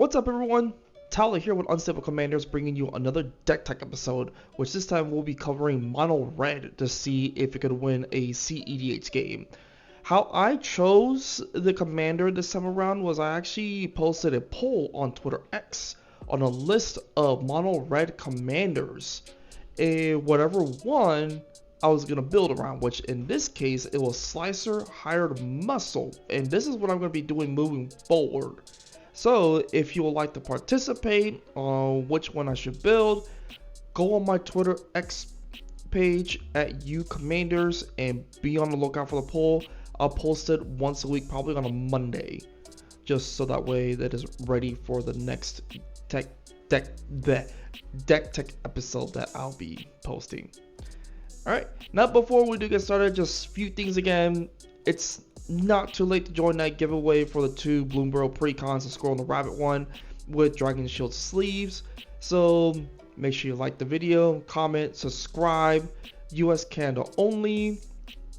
What's up everyone? Towelie here with Unstable Commanders, bringing you another deck tech episode, which this time we'll be covering mono red to see if it could win a cEDH game. How I chose the commander this time around was I actually posted a poll on Twitter X on a list of mono red commanders, and whatever one I was going to build around, which in this case it was Slicer Hired Muscle, and this is what I'm going to be doing moving forward. So if you would like to participate on which one I should build, go on my Twitter X page at @UCommanders and be on the lookout for the poll. I'll post it once a week, probably on a Monday, just so that way that is ready for the next deck tech episode that I'll be posting. Alright, now before we do get started, just a few things again. It's not too late to join that giveaway for the 2 Bloomburrow precons, the Squirrel and the Rabbit one with Dragon Shield sleeves. So make sure you like the video, comment, subscribe. US Canada only,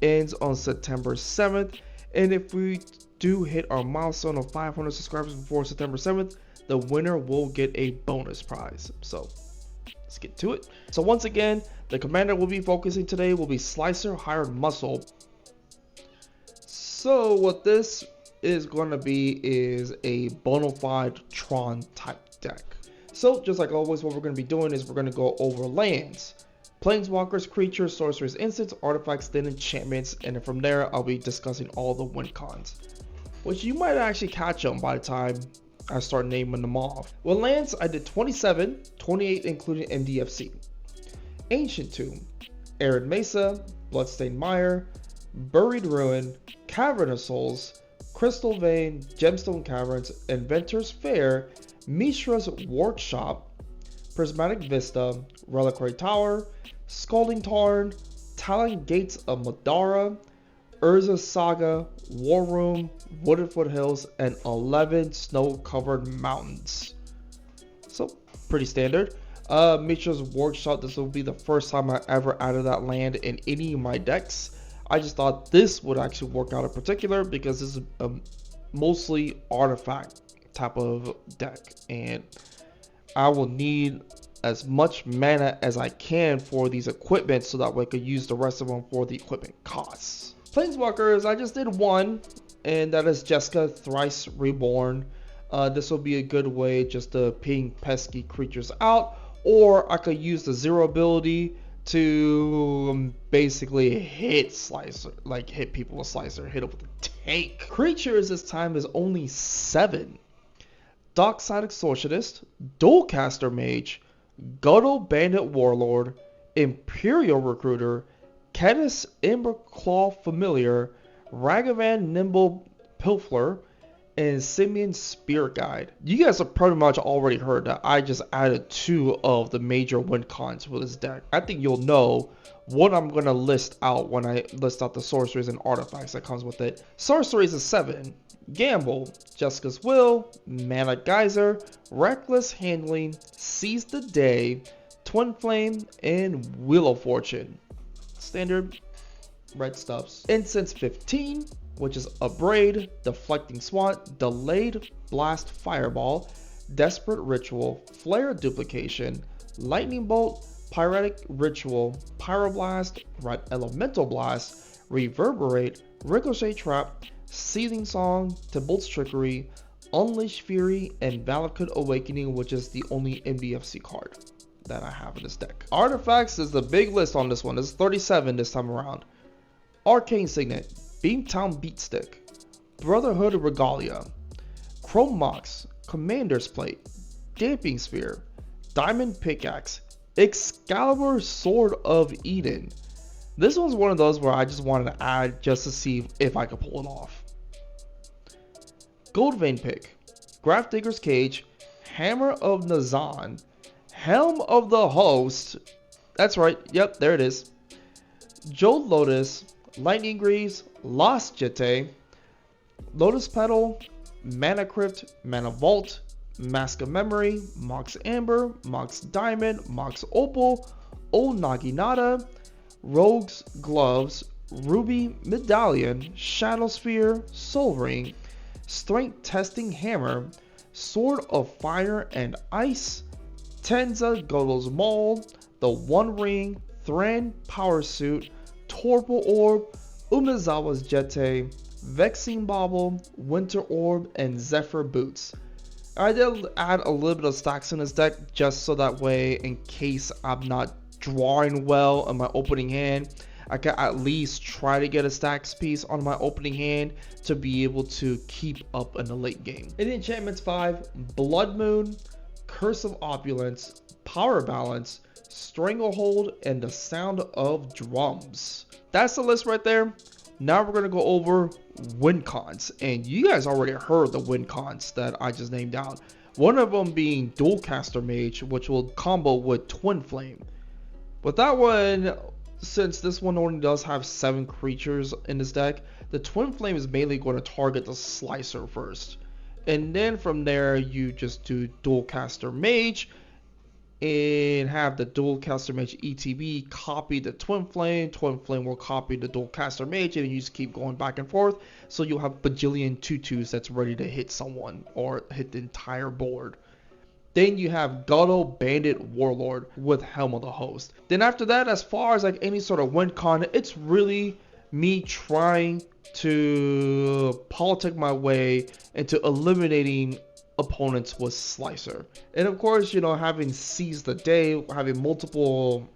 ends on September 7th. And if we do hit our milestone of 500 subscribers before September 7th, the winner will get a bonus prize. So let's get to it. So once again, the commander we'll be focusing today will be Slicer Hired Muscle. So what this is going to be is a bona fide Tron type deck. So just like always, what we're going to be doing is we're going to go over lands, Planeswalkers, creatures, sorceries, instants, artifacts, then enchantments, and then from there I'll be discussing all the win cons, which you might actually catch them by the time I start naming them off. Well, lands, I did 27, 28 including MDFC. Ancient Tomb, Arid Mesa, Bloodstained Mire, Buried Ruin, Cavern of Souls, Crystal Vein, Gemstone Caverns, Inventor's Fair, Mishra's Workshop, Prismatic Vista, Reliquary Tower, Scalding Tarn, Talon Gates of Madara, Urza Saga, War Room, Wooded Foothills, and 11 snow-covered mountains. So, pretty standard. Mishra's Workshop, this will be the first time I ever added that land in any of my decks. I just thought this would actually work out in particular because this is a mostly artifact type of deck, and I will need as much mana as I can for these equipment so that way I could use the rest of them for the equipment costs. Planeswalkers, I just did one, and that is Jessica Thrice Reborn. This will be a good way just to ping pesky creatures out, or I could use the 0 ability to basically hit Slicer, like hit people with Slicer, hit them with a tank. Creatures this time is only 7. Dockside Extortionist, Dualcaster Mage, Gutto Bandit Warlord, Imperial Recruiter, Canis Emberclaw Familiar, Ragavan Nimble Pilfer, and Simeon Spirit Guide. You guys have pretty much already heard that I just added 2 of the major win cons for this deck. I think you'll know what I'm going to list out when I list out the sorceries and artifacts that comes with it. Sorceries is 7. Gamble, Jessica's Will, Mana Geyser, Reckless Handling, Seize the Day, Twin Flame, and Wheel of Fortune. Standard red stuffs. Incense 15, which is Abrade, Deflecting Swat, Delayed Blast Fireball, Desperate Ritual, Flare Duplication, Lightning Bolt, Pyretic Ritual, Pyroblast, Red Elemental Blast, Reverberate, Ricochet Trap, Seething Song, Tybalt's Trickery, Unleash Fury, and Valakut Awakening, which is the only MDFC card that I have in this deck. Artifacts is the big list on this one. This is 37 this time around. Arcane Signet, Beamtown Beatstick, Brotherhood of Regalia, Chrome Mox, Commander's Plate, Damping Sphere, Diamond Pickaxe, Excalibur Sword of Eden. This one's one of those where I just wanted to add just to see if I could pull it off. Goldvein Pick, Grafdigger's Cage, Hammer of Nazan, Helm of the Host, that's right, yep, there it is, Jode Lotus, Lightning Greaves, Lost Jete, Lotus Petal, Mana Crypt, Mana Vault, Mask of Memory, Mox Amber, Mox Diamond, Mox Opal, Old Naginata, Rogue's Gloves, Ruby Medallion, Shadow Sphere, Soul Ring, Strength Testing Hammer, Sword of Fire and Ice, Tenza Goto's Maul, the One Ring, Thran Power Suit, Torpor Orb, Umezawa's Jete, Vexing Bauble, Winter Orb, and Zephyr Boots. I did add a little bit of stacks in this deck just so that way, in case I'm not drawing well on my opening hand, I can at least try to get a stacks piece on my opening hand to be able to keep up in the late game. In Enchantments 5, Blood Moon, Curse of Opulence, Power Balance, Stranglehold, and the Sound of Drums. That's the list right there. Now we're going to go over win cons, and you guys already heard the win cons that I just named out. One of them being Dualcaster Mage, which will combo with Twin Flame. With that one, since this one only does have 7 creatures in this deck, the Twin Flame is mainly going to target the Slicer first. And then from there, you just do Dualcaster Mage and have the Dualcaster Mage ETB copy the Twin Flame. Twin Flame will copy the Dualcaster Mage, and you just keep going back and forth. So you'll have bajillion 2/2s that's ready to hit someone or hit the entire board. Then you have Gato Bandit Warlord with Helm of the Host. Then after that, as far as like any sort of win con, it's really me trying to politic my way into eliminating opponents with Slicer. And of course, you know, having Seize the Day, having multiple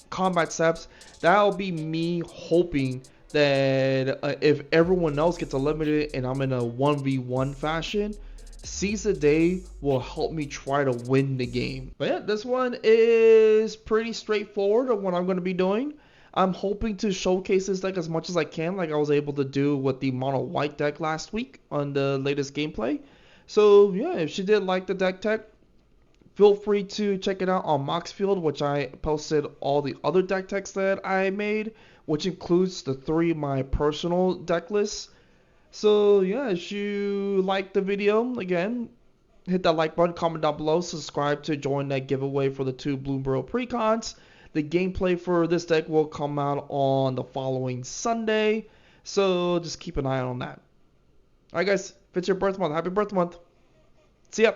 combat steps, that'll be me hoping that if everyone else gets eliminated and I'm in a 1v1 fashion, Seize the Day will help me try to win the game. But yeah, this one is pretty straightforward of what I'm going to be doing. I'm hoping to showcase this deck as much as I can, like I was able to do with the mono white deck last week on the latest gameplay. So yeah, if you did like the deck tech, feel free to check it out on Moxfield, which I posted all the other deck techs that I made, which includes the 3 of my personal deck lists. So yeah, if you like the video, again, hit that like button, comment down below, subscribe to join that giveaway for the 2 Bloomburrow precons. The gameplay for this deck will come out on the following Sunday, so just keep an eye on that. Alright guys, if it's your birth month, happy birth month. See ya.